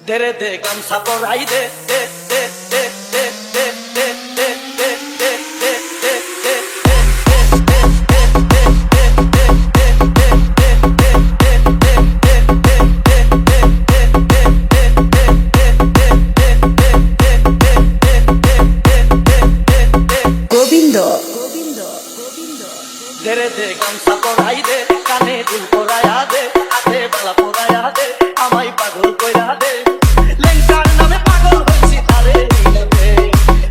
Dere de gam saporai de de de de de de de de de de de Govinda dere de gam saporai de kane dul poraya de ate bala poraya de amai pagol koira de লেংটার নামে পাগল হইছি তারে এইনাতে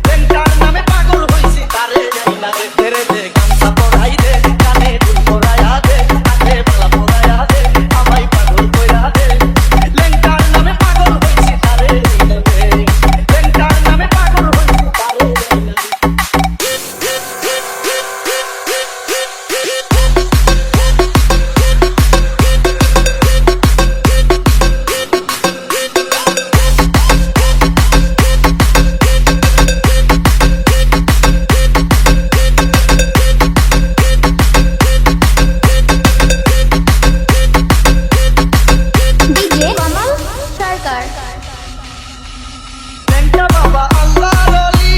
লেংটার নামে পাগল হইছি তারে এইনাতে dere de gam saporai de kane dul poraya de ate bala poraya de amai pagol koira de লেংটার নামে পাগল হইছি তারে এইনাতে লেংটার নামে পাগল হইছি তারে এইনাতে ডিজে কমল সরকার লেংটা বাবা আল্লাহ রলি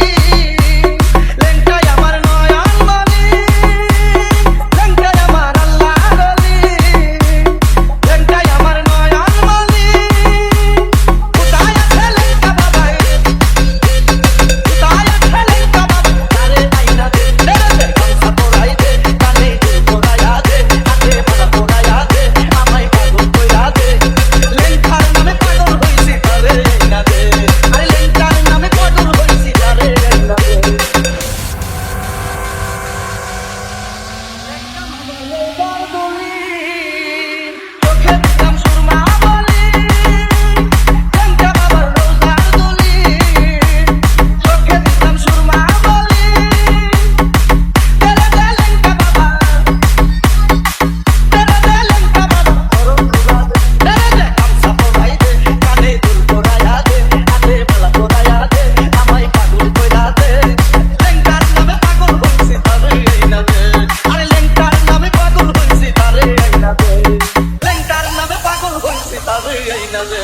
লেংটাই আমার নয়ন মনি লেংটাই আমার আল্লাহ রলি লেংটাই আমার নয়ন মনি কোথায় আছে লেংটা বাবা কোথায় আছে লেংটা বাবা আরে আইনা দে দে গামছা পরাই দে কানে দুল পরায়া দে হাতে মালা পরায়া দে আমায় পাগল কইরা দে লেংটার নামে পাগল হইছি তারে আইনা দে আরে লেংটার নামে পাগল হইছি তারে আইনা দে লেংটার দলি চোখে দিলাম সুরমা বলি লেংটা বাবার রোজার দলি চোখে দিলাম সুরমা বলি তেরে দে লেংটা বাবা তেরে দে লেংটা বাবা করম রোজা দে তেরে দে গামছা পরাই দে কানে দুল পরায়া দে হাতে মালা পরায়া দে আমায় পাগল কইরা দে লেংটার নামে পাগল হইছি তারে আইনা দে আরে লেংটার নামে পাগল হইছি তারে আইনা দে লেংটার নামে পাগল হইছি তারে আইনা দে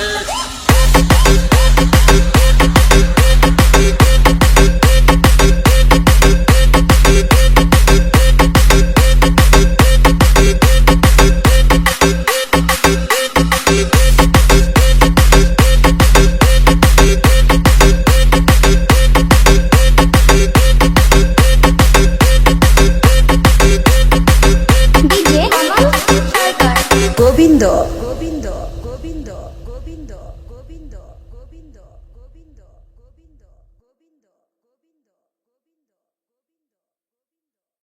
ডিজে কমল সরকার গোবিন্দ গোবিন্দ গোবিন্দ গোবিন্দ গোবিন্দ